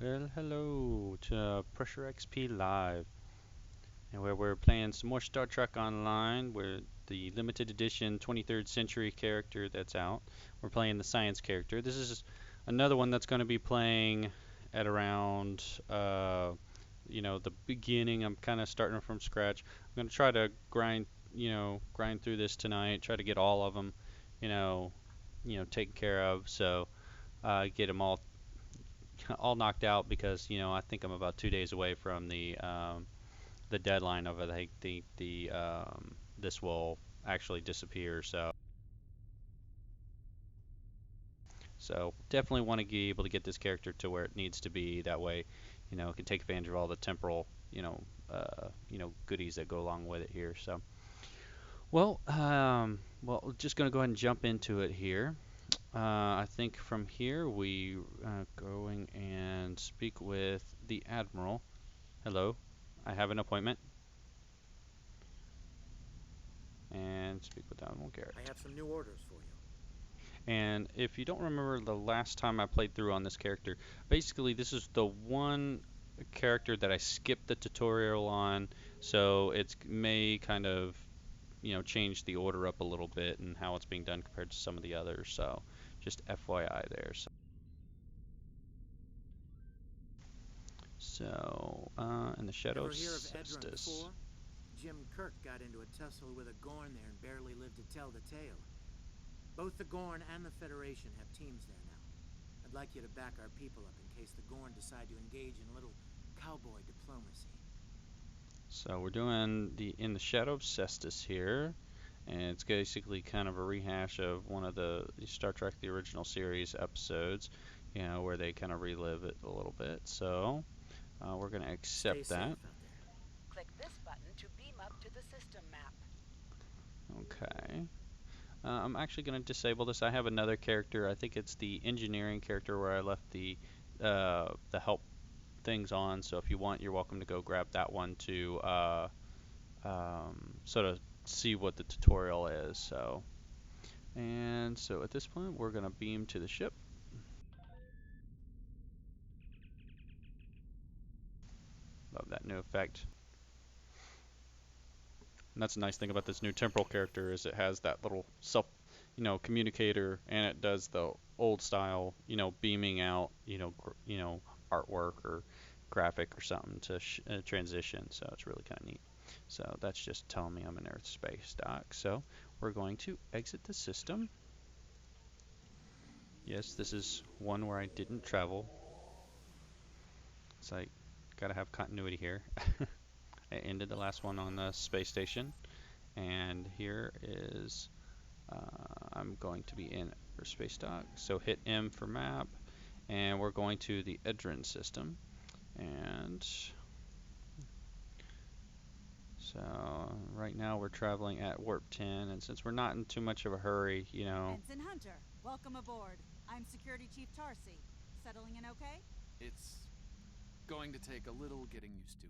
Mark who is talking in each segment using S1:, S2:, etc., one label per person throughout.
S1: Well, hello to Pressure XP Live, and where we're playing some more Star Trek Online. We're the limited edition 23rd century character that's out. We're playing the science character. This is another one that's going to be playing at around, the beginning. I'm kind of starting from scratch. I'm going to try to grind through this tonight. Try to get all of them, you know, taken care of. So get them all knocked out because I think I'm about 2 days away from the deadline of it. I think the this will actually disappear. So definitely want to be able to get this character to where it needs to be. That way, it can take advantage of all the temporal goodies that go along with it here. So well, just gonna go ahead and jump into it here. I think from here we going and speak with the Admiral. Hello, I have an appointment. And speak with Admiral
S2: I
S1: Garrett.
S2: have some new orders for you.
S1: And if you don't remember the last time I played through on this character, basically this is the one character that I skipped the tutorial on, so it may kind of change the order up a little bit and how it's being done compared to some of the others. So just FYI there. So in the
S2: Ever
S1: shadows,
S2: hear of Edron
S1: Cestus.
S2: 4? Jim Kirk got into a tussle with a Gorn there and barely lived to tell the tale. Both the Gorn and the Federation have teams there now. I'd like you to back our people up in case the Gorn decide to engage in a little cowboy diplomacy.
S1: So we're doing the in the shadow of Cestus here, and it's basically kind of a rehash of one of the Star Trek the original series episodes, where they kind of relive it a little bit. So we're going to
S2: Stay
S1: accept
S2: safe
S1: that.
S2: out there.
S3: Click this button to beam up to the system map.
S1: Okay. I'm actually going to disable this. I have another character. I think it's the engineering character where I left the help things on. So if you want, you're welcome to go grab that one to sort of see what the tutorial is. So at this point, we're going to beam to the ship. Love that new effect. And that's a nice thing about this new temporal character is it has that little self, communicator, and it does the old style, beaming out, artwork or graphic or something to transition. So it's really kind of neat. So that's just telling me I'm in Earth space dock. So we're going to exit the system. Yes, this is one where I didn't travel. It's like, gotta have continuity here. I ended the last one on the space station, and here is I'm going to be in for space dock. So hit M for map, and we're going to the Edron system. And so right now we're traveling at warp 10, and since we're not in too much of a hurry,
S4: Ensign Hunter, welcome aboard. I'm Security Chief Tarsi. Settling in okay?
S5: It's going to take a little getting used to.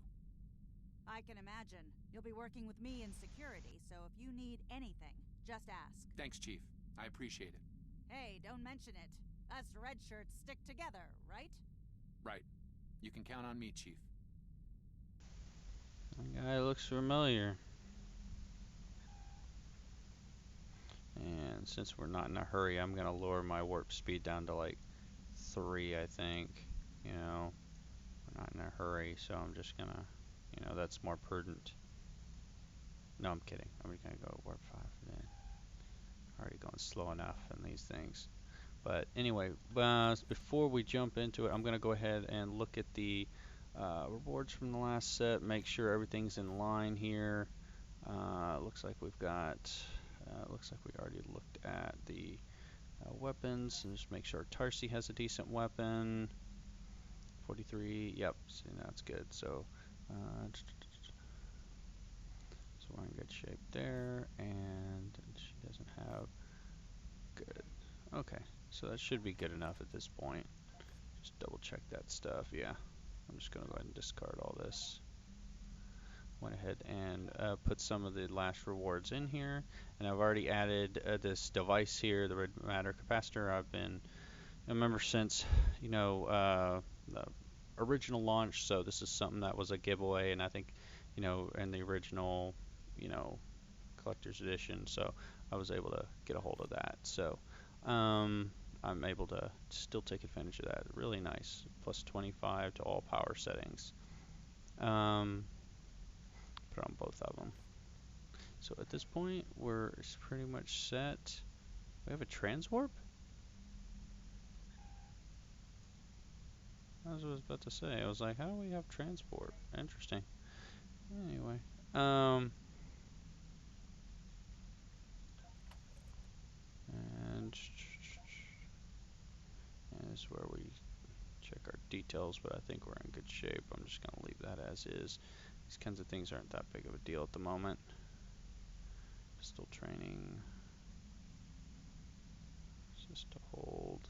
S4: I can imagine. You'll be working with me in security, so if you need anything, just ask.
S5: Thanks, Chief. I appreciate it.
S4: Hey, don't mention it. Us red shirts stick together, right?
S5: Right. You can count on me, Chief.
S1: that guy looks familiar. And since we're not in a hurry, I'm going to lower my warp speed down to like 3, I think. We're not in a hurry, so I'm just going to, that's more prudent. No, I'm kidding. I'm just going to go warp 5 then. Already going slow enough in these things. But anyway, before we jump into it, I'm going to go ahead and look at the rewards from the last set, make sure everything's in line here. Looks like we already looked at the weapons, and just make sure Tarsi has a decent weapon. 43, yep, see, that's good. So we're in good shape there, and she doesn't have good. Okay, so that should be good enough at this point. Just double check that stuff. Yeah, I'm just gonna go ahead and discard all this. Went ahead and put some of the last rewards in here, and I've already added this device here, the red matter capacitor. I've been a member since the original launch, so this is something that was a giveaway, and I think, in the original, you know, collector's edition, so I was able to get a hold of that. So I'm able to still take advantage of that. Really nice. Plus 25 to all power settings. Put on both of them. So at this point, it's pretty much set. We have a transwarp? I was about to say, I was like, how do we have transport? Interesting. Anyway, and this is where we check our details, but I think we're in good shape. I'm just going to leave that as is. These kinds of things aren't that big of a deal at the moment. Still training. Just to hold.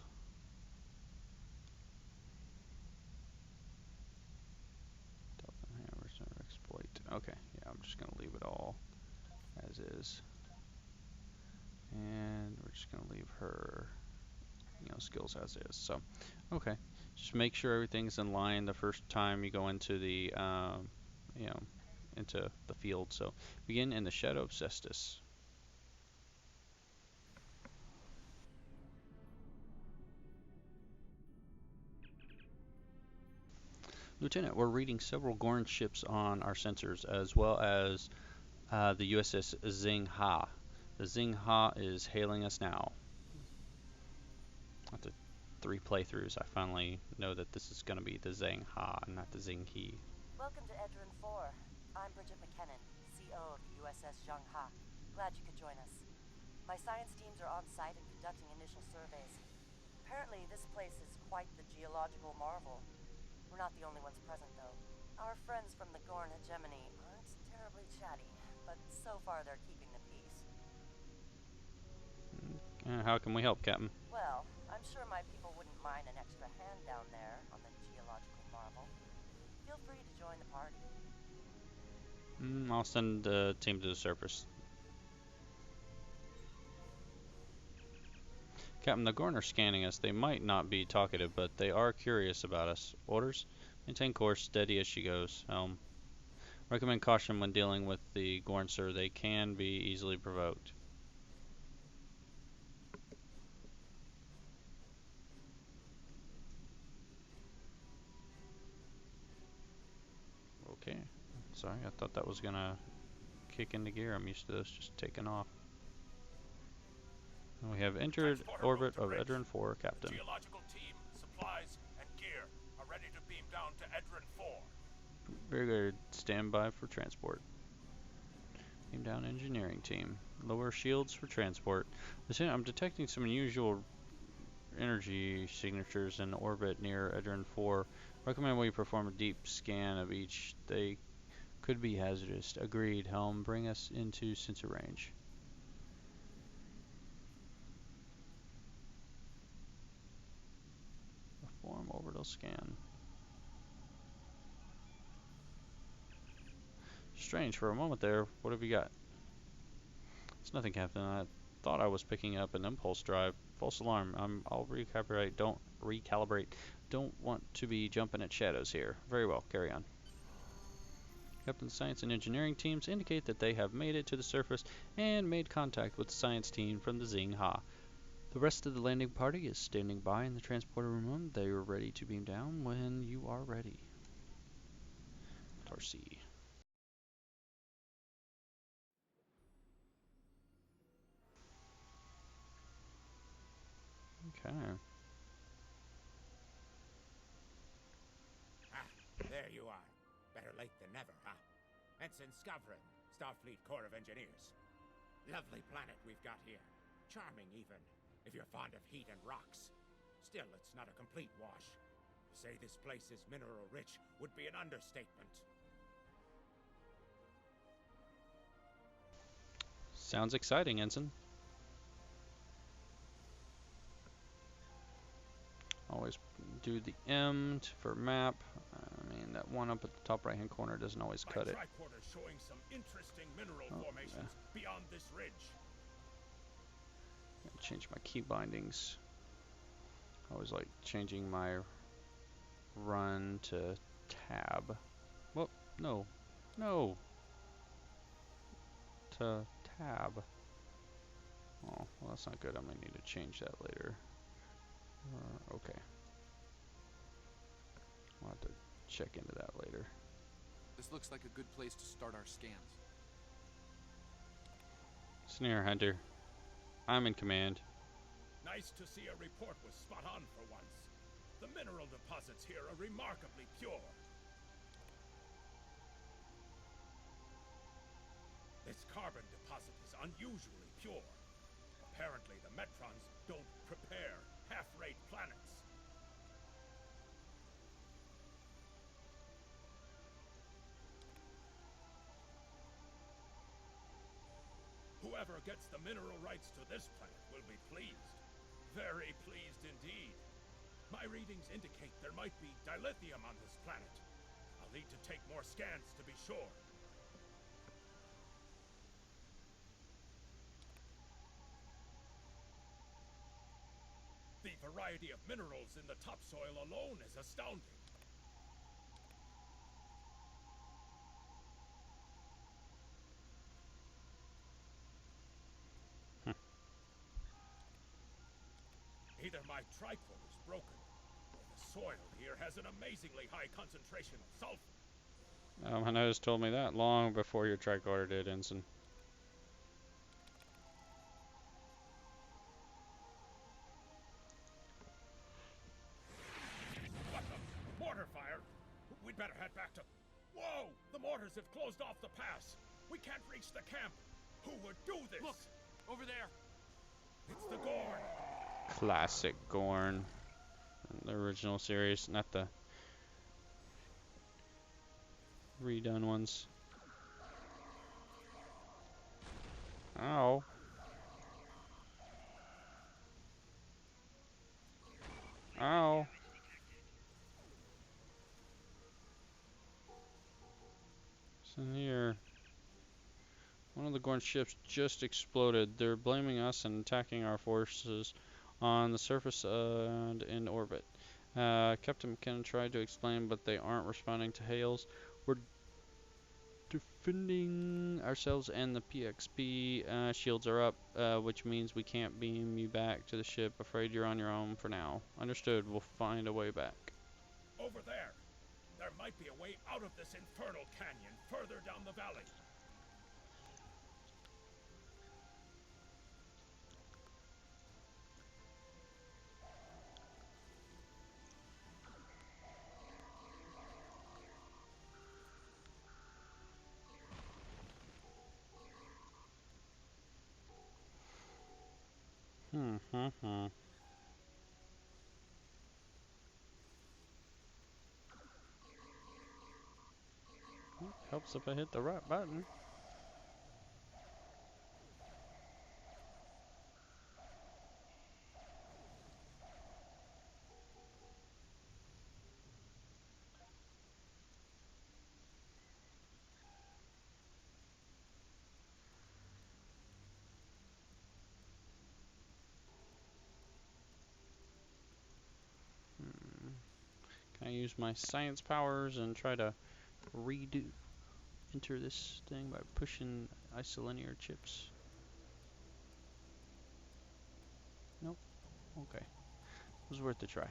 S1: Exploit. Okay, yeah, I'm just going to leave it all as is. And we're just going to leave her, skills as is. So, okay. Just make sure everything's in line the first time you go into the, into the field. So, begin in the shadow of Cestus. Lieutenant, we're reading several Gorn ships on our sensors, as well as the USS Zing Ha. The Zing Ha is hailing us now. After 3 playthroughs, I finally know that this is going to be the Zing Ha and not the Zing He.
S6: Welcome to Edrin 4. I'm Bridget McKinnon, CO of the USS Zhang Ha. Glad you could join us. My science teams are on site and conducting initial surveys. Apparently, this place is quite the geological marvel. We're not the only ones present, though. Our friends from the Gorn hegemony aren't terribly chatty, but so far they're keeping the peace.
S1: How can we help, Captain?
S6: Well, I'm sure my people wouldn't mind an extra hand down there on the geological marvel. Feel free to join the party.
S1: I'll send the team to the surface. Captain, the Gorn are scanning us. They might not be talkative, but they are curious about us. Orders? Maintain course, steady as she goes. Recommend caution when dealing with the Gorn, sir. They can be easily provoked. Okay. Sorry, I thought that was gonna kick into gear. I'm used to this just taking off. And we have entered orbit of Edrin 4, Captain.
S7: Geological team, supplies, and gear are ready to beam down to Edrin 4.
S1: Very good. Stand by for transport. Beam down engineering team. Lower shields for transport. Lieutenant, I'm detecting some unusual energy signatures in orbit near Edrin 4. Recommend we perform a deep scan of each. They could be hazardous. Agreed. Helm, bring us into sensor range. Perform orbital scan. Strange, for a moment there. What have you got? It's nothing, Captain. I thought I was picking up an impulse drive. False alarm. I'll recalibrate. Don't recalibrate. Don't want to be jumping at shadows here. Very well. Carry on. Captain, science and engineering teams indicate that they have made it to the surface and made contact with the science team from the Zing Ha. The rest of the landing party is standing by in the transporter room. They are ready to beam down when you are ready. Tarsi. Okay.
S8: Ah, there you are. Better late than never, huh? Ensign Skavrin, Starfleet Corps of Engineers. Lovely planet we've got here. Charming, even, if you're fond of heat and rocks. Still, it's not a complete wash. To say this place is mineral-rich would be an understatement.
S1: Sounds exciting, Ensign. Always do the M for map. I mean, that one up at the top right-hand corner doesn't always cut it.
S7: Tricorder showing some interesting mineral formations beyond this ridge.
S1: Change my key bindings. I always like changing my run to tab. Whoop, no, no, to tab. Oh, well that's not good. I'm gonna need to change that later. Okay. I'll have to check into that later.
S5: This looks like a good place to start our scans.
S1: Snare Hunter, I'm in command.
S7: Nice to see a report was spot on for once. The mineral deposits here are remarkably pure. This carbon deposit is unusually pure. Apparently, the Metrons don't prepare half-rate planets. Whoever gets the mineral rights to this planet will be pleased. Very pleased indeed. My readings indicate there might be dilithium on this planet. I'll need to take more scans to be sure. The variety of minerals in the topsoil alone is astounding. Either my tricor is broken, or the soil here has an amazingly high concentration of sulfur.
S1: Hanados told me that long before your tricorder did, Ensign.
S7: What the? Mortar fire? We'd better head back to... Whoa! The mortars have closed off the pass. We can't reach the camp. Who would do this?
S5: Look! Over there!
S7: It's the Gorn.
S1: Classic Gorn. The original series, not the redone ones. Ow. Ow. What's in here? One of the Gorn ships just exploded. They're blaming us and attacking our forces on the surface and in orbit. Captain McKinnon tried to explain, but they aren't responding to hails. We're defending ourselves and the PXP. Shields are up, which means we can't beam you back to the ship. Afraid you're on your own for now. Understood. We'll find a way back.
S7: Over there. There might be a way out of this infernal canyon further down the valley.
S1: Helps if I hit the right button. Can I use my science powers and try to enter this thing by pushing isolinear chips? Nope. Okay. It was worth a try.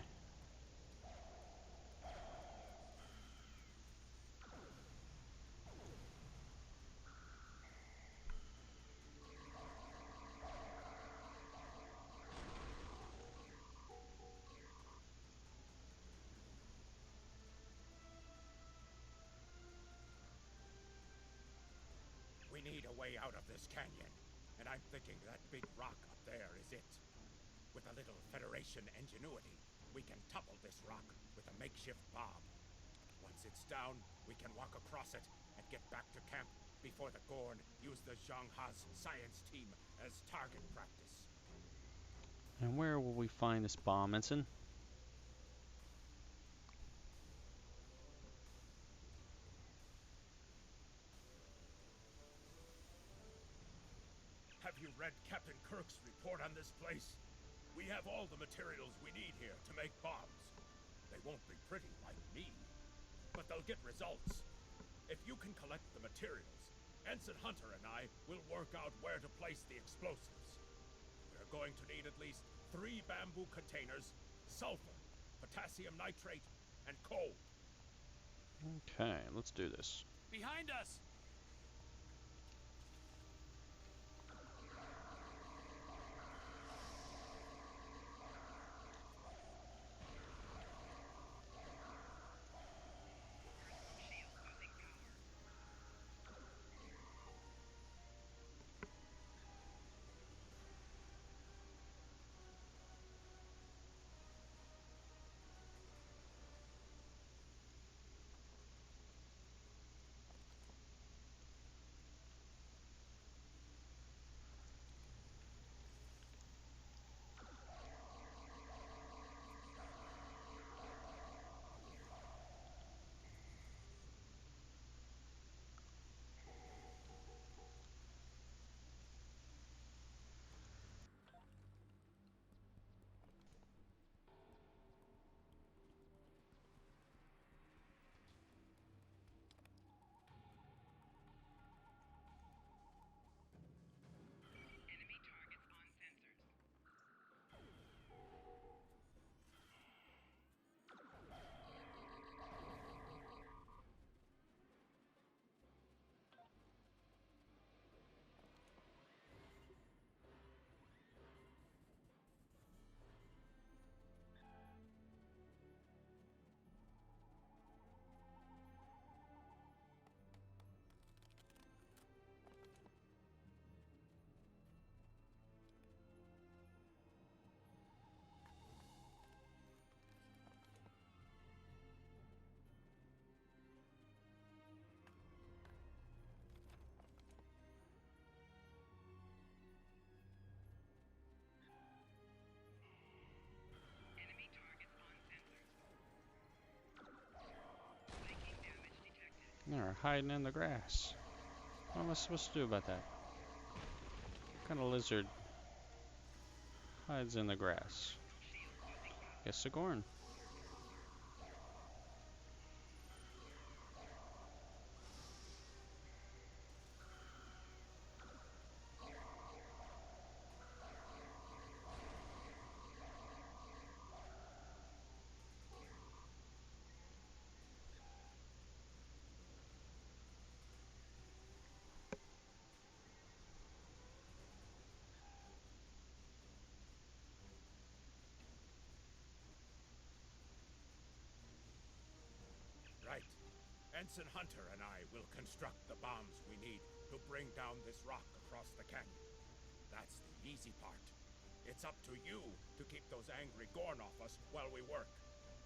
S7: We need a way out of this canyon, and I'm thinking that big rock up there is it. With a little Federation ingenuity, we can topple this rock with a makeshift bomb. Once it's down, we can walk across it and get back to camp before the Gorn use the Zhangha's science team as target practice.
S1: And where will we find this bomb, Ensign?
S7: Have you read Captain Kirk's report on this place? We have all the materials we need here to make bombs. They won't be pretty like me, but they'll get results. If you can collect the materials, Ensign Hunter and I will work out where to place the explosives. We're going to need at least 3 bamboo containers, sulfur, potassium nitrate, and coal.
S1: Okay, let's do this.
S5: Behind us!
S1: They're hiding in the grass. What am I supposed to do about that? What kind of lizard hides in the grass? Guess a Gorn.
S7: Right. Ensign Hunter and I will construct the bombs we need to bring down this rock across the canyon. That's the easy part. It's up to you to keep those angry Gorn off us while we work.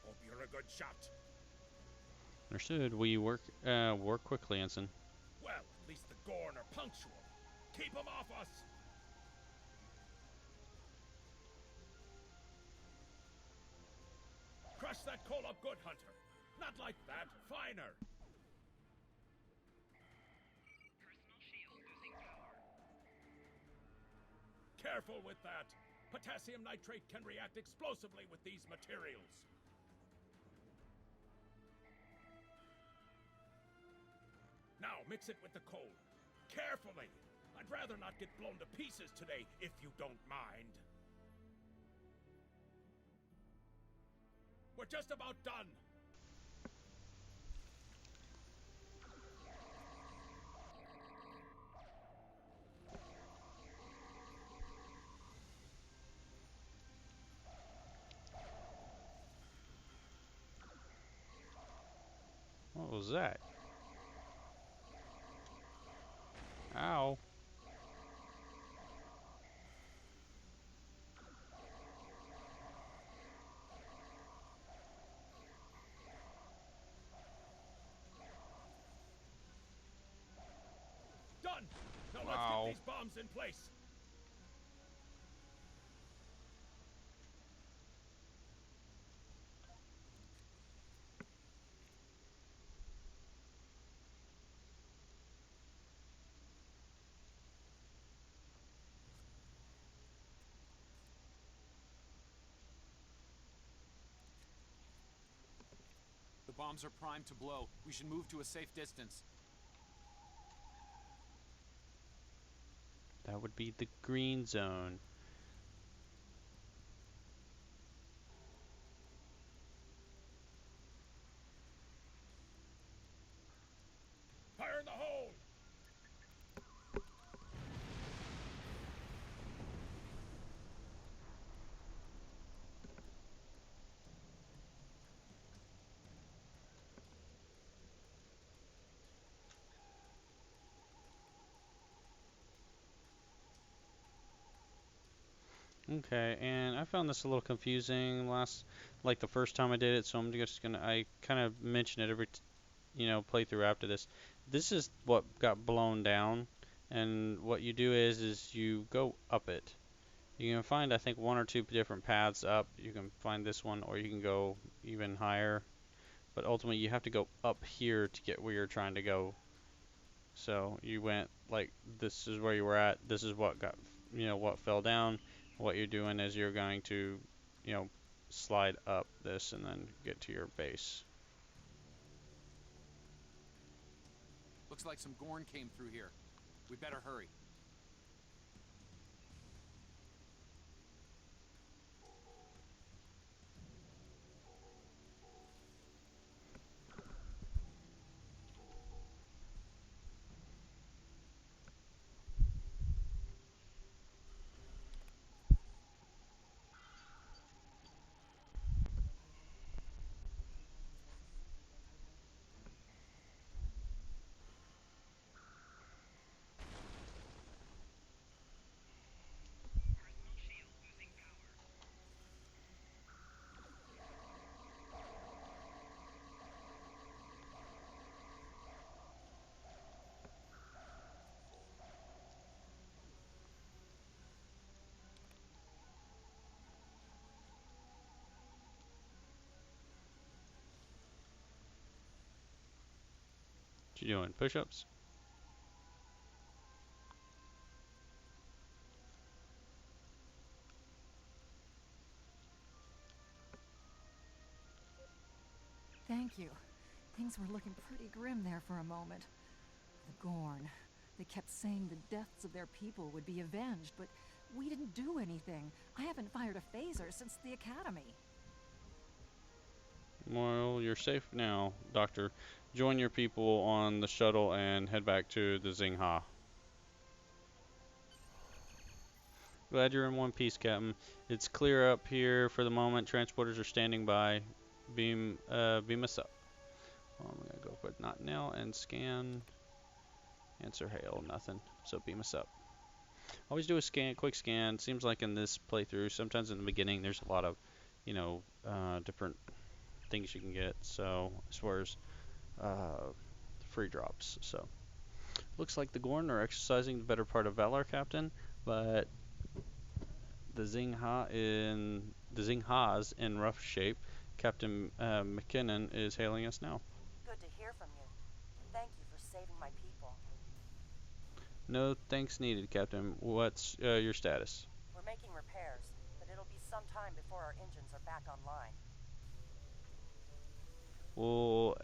S7: Hope you're a good shot.
S1: Understood. We work quickly, Ensign.
S7: Well, at least the Gorn are punctual. Keep them off us! Crush that coal up good, Hunter. Not like that. Finer. Careful with that. Potassium nitrate can react explosively with these materials. Now mix it with the coal. Carefully. I'd rather not get blown to pieces today, if you don't mind. We're just about done.
S1: What was that? Ow.
S7: Done! Now let's
S1: Wow.
S7: get these bombs in place.
S5: Bombs are primed to blow. We should move to a safe distance.
S1: That would be the green zone.
S7: Fire in the hole!
S1: Okay, and I found this a little confusing like the first time I did it, so I'm just gonna, I kind of mention it every, playthrough after this. This is what got blown down, and what you do is you go up it. You can find, I think, one or two different paths up. You can find this one, or you can go even higher. But ultimately, you have to go up here to get where you're trying to go. So you went like this is where you were at. This is what got, what fell down. What you're doing is you're going to, you know, slide up this and then get to your base.
S5: Looks like some Gorn came through here. We better hurry.
S1: What you doing? Push-ups?
S9: Thank you. Things were looking pretty grim there for a moment. The Gorn. They kept saying the deaths of their people would be avenged, but we didn't do anything. I haven't fired a phaser since the academy.
S1: Well, you're safe now, Doctor. Join your people on the shuttle and head back to the Xingha. Glad you're in one piece, Captain. It's clear up here for the moment. Transporters are standing by. Beam us up. Well, I'm gonna go with not now and scan. Answer hail, nothing. So beam us up. Always do a quick scan. Seems like in this playthrough, sometimes in the beginning, there's a lot of, different things you can get. So as far as free drops, so looks like the Gorn are exercising the better part of valor, Captain. But the Xinghas in rough shape. Captain McKinnon is hailing us now.
S6: Good to hear from you. Thank you for saving my people.
S1: No thanks needed, Captain. What's your status?
S6: We're making repairs, but it'll be some time before our engines are back online.
S1: We'll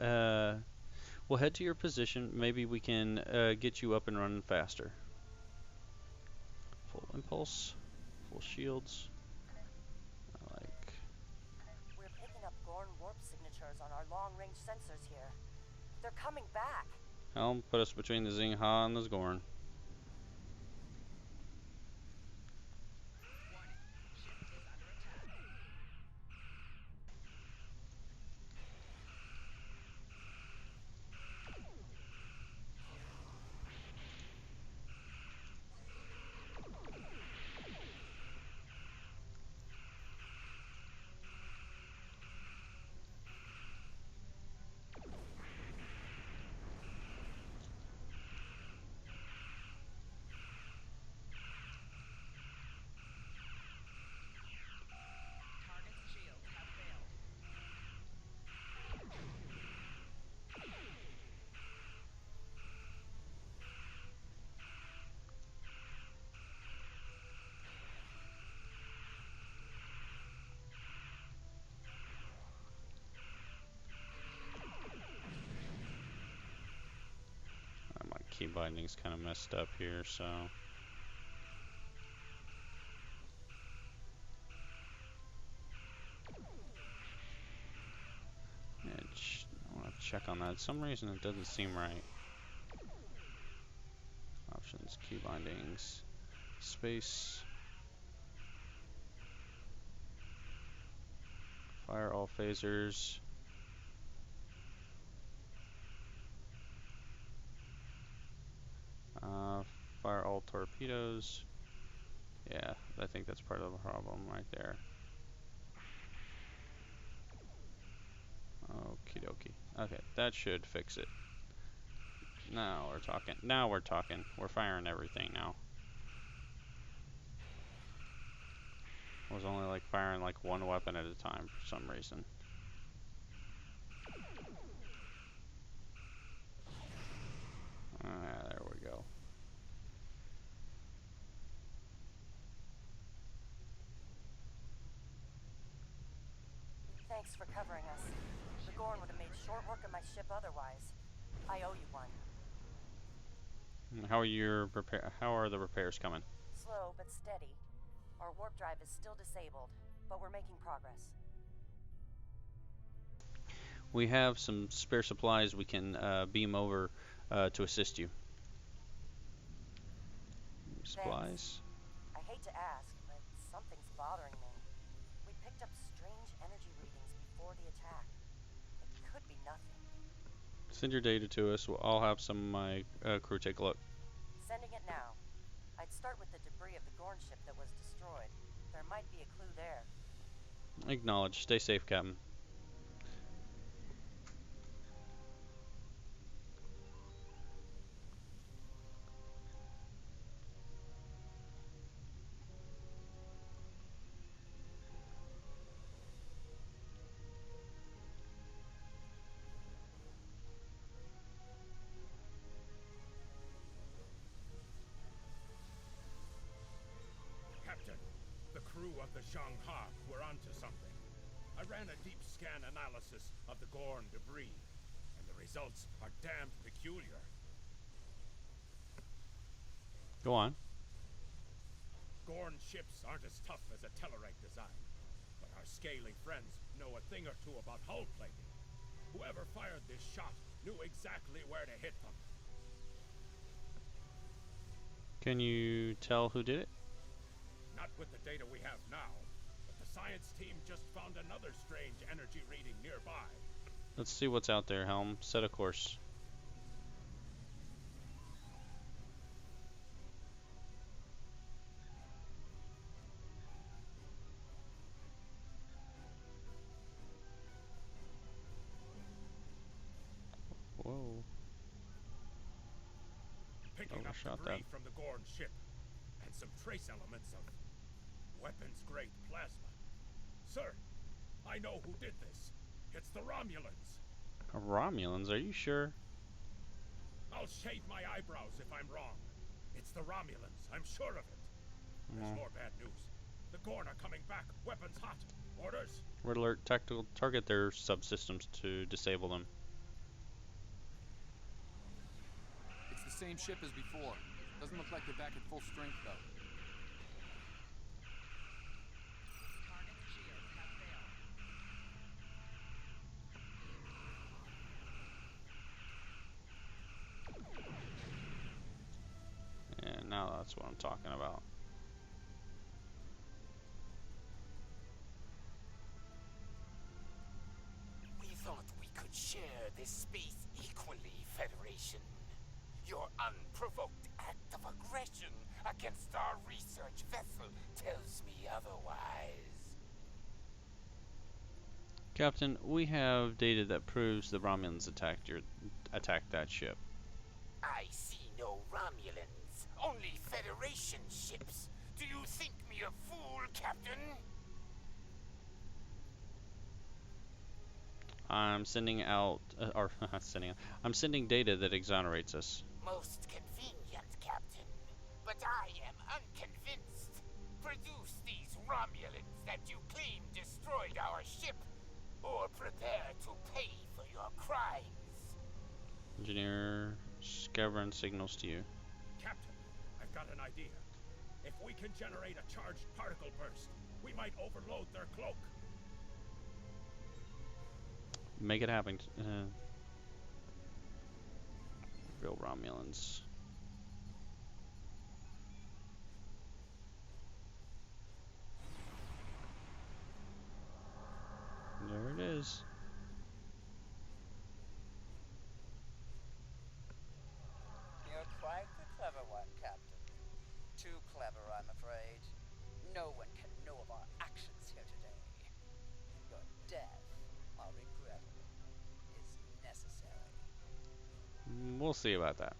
S1: head to your position. Maybe we can get you up and running faster. Full impulse, full shields.
S6: We're picking up Gorn warp signatures on our long-range sensors here. They're coming back.
S1: Helm, put us between the Xingha and the Gorn. key binding's kind of messed up here, so. Yeah, I want to check on that. For some reason it doesn't seem right. Options, key bindings, space. Fire all phasers. Fire all torpedoes. Yeah, I think that's part of the problem right there. Okie dokie. Okay, that should fix it. Now we're talking. Now we're talking. We're firing everything now. I was only like firing like one weapon at a time for some reason. There we go.
S6: Thanks for covering us. The Gorn would have made short work of my ship otherwise. I owe you one.
S1: How are the repairs coming?
S6: Slow but steady. Our warp drive is still disabled, but we're making progress.
S1: We have some spare supplies we can beam over to assist you. Supplies?
S6: Thanks. I hate to ask, but something's bothering me. We picked up strange energy readings before the attack. It could be nothing.
S1: Send your data to us. I'll have some of my crew take a look.
S6: Sending it now. I'd start with the debris of the Gorn ship that was destroyed. There might be a clue there.
S1: Acknowledge. Stay safe, Captain.
S7: Captain, the crew of the Zhang-Ha were onto something. I ran a deep scan analysis of the Gorn debris, and the results are damned peculiar.
S1: Go on.
S7: Gorn ships aren't as tough as a Tellarite design, but our scaly friends know a thing or two about hull plating. Whoever fired this shot knew exactly where to hit them.
S1: Can you tell who did it?
S7: Not with the data we have now, but the science team just found another strange energy reading nearby.
S1: Let's see what's out there, Helm. Set a course. Whoa.
S7: Picking up
S1: Overshot
S7: debris
S1: that.
S7: from the Gorn ship, and some trace elements of weapons-grade plasma. Sir, I know who did this. It's the Romulans.
S1: Romulans? Are you sure?
S7: I'll shave my eyebrows if I'm wrong. It's the Romulans, I'm sure of it. There's more bad news. The Gorn are coming back, weapons hot. Orders?
S1: Red alert. Tactical target their subsystems to disable them.
S5: It's the same ship as before. Doesn't look like they're back at full strength, though.
S1: Yeah, now that's what I'm talking about.
S10: We thought we could share this space equally, Federation. Your unprovoked act of aggression against our research vessel tells me otherwise.
S1: Captain, we have data that proves the Romulans attacked that ship.
S10: I see no Romulans, only Federation ships. Do you think me a fool, Captain?
S1: I'm sending out, I'm sending data that exonerates us.
S10: Most convenient, Captain. But I am unconvinced. Produce these Romulans that you claim destroyed our ship, or prepare to pay for your crimes.
S1: Engineer Scaverin signals to you.
S7: Captain, I've got an idea. If we can generate a charged particle burst, we might overload their cloak.
S1: Make it happen. Real Romulans. There it is.
S11: You're quite the clever one, Captain. Too clever, I'm afraid. No one can know of our actions here today. Your death, while regrettable, is necessary.
S1: We'll see about that.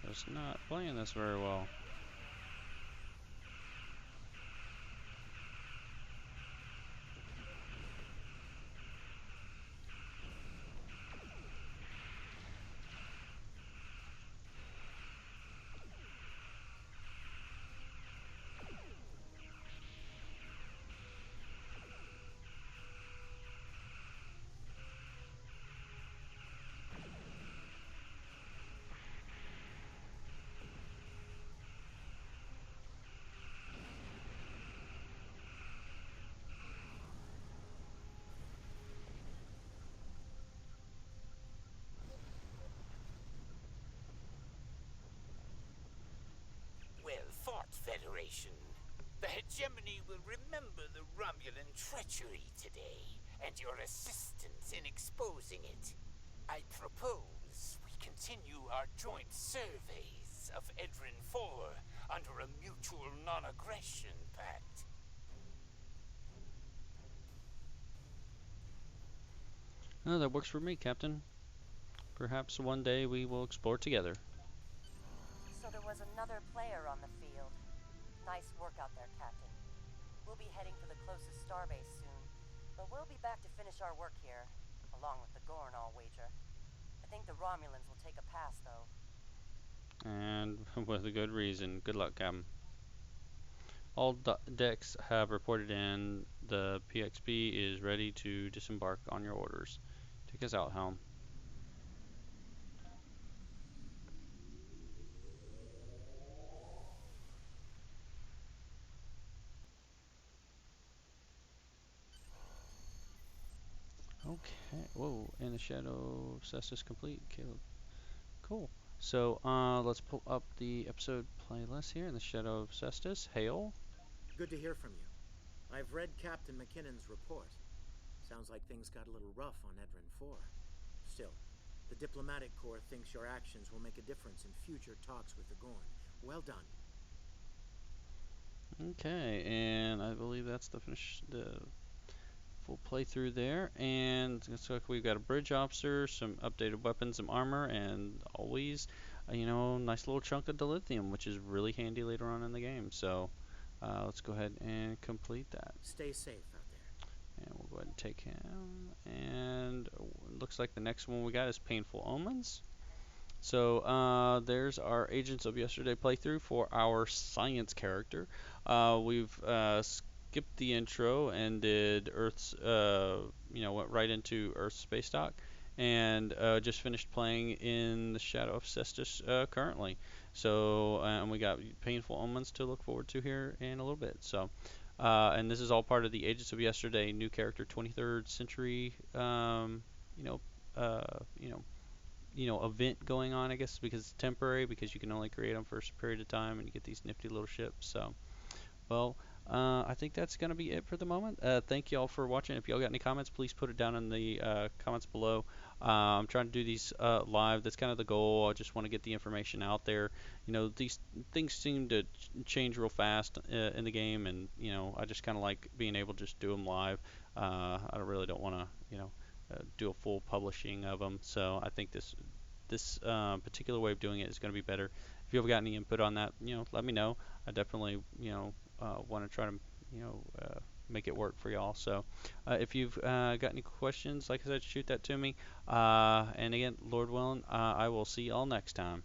S1: Just not playing this very well.
S10: Well fought, Federation. The hegemony will remember the Romulan treachery today, and your assistance in exposing it. I propose we continue our joint surveys of Edrin 4 under a mutual non-aggression pact.
S1: Oh, that works for me, Captain. Perhaps one day we will explore together.
S6: So there was another player on the field. Nice work out there, Captain. We'll be heading for the closest starbase soon, but we'll be back to finish our work here, along with the Gorn, I'll wager. I think the Romulans will take a pass, though.
S1: And with a good reason. Good luck, Captain. All decks have reported in. The PXB is ready to disembark on your orders. Take us out, Helm. Okay. Whoa. In the shadow of Cestus complete. Caleb. Cool. So let's pull up the episode playlist here in the shadow of Cestus. Hail.
S2: Good to hear from you. I've read Captain McKinnon's report. Sounds like things got a little rough on Edrin 4. Still, the diplomatic corps thinks your actions will make a difference in future talks with the Gorn. Well done.
S1: Okay, and I believe that's the full playthrough there. And looks like we've got a bridge officer, some updated weapons, some armor, and always, nice little chunk of dilithium, which is really handy later on in the game. So let's go ahead and complete that.
S2: Stay safe out there.
S1: And we'll go ahead and take him. And it looks like the next one we got is Painful Omens. So there's our Agents of Yesterday playthrough for our science character. We've skipped the intro and did Earth's, went right into Earth's space dock, and just finished playing in the Shadow of Cestus currently. So and we got Painful Omens to look forward to here in a little bit. So. And this is all part of the Agents of Yesterday new character 23rd century, you know, you know, event going on, I guess, because it's temporary, because you can only create them for a period of time, and you get these nifty little ships. So, well, I think that's going to be it for the moment. Thank you all for watching. If y'all got any comments, please put it down in the comments below. I'm trying to do these live. That's kind of the goal. I just want to get the information out there. These things seem to change real fast in the game, and I just kind of like being able to just do them live. I really don't want to, do a full publishing of them. So I think this particular way of doing it is going to be better. If you've got any input on that, let me know. I definitely, want to try to, make it work for y'all. So if you've got any questions, like I said, shoot that to me. And again, Lord willing, I will see y'all next time.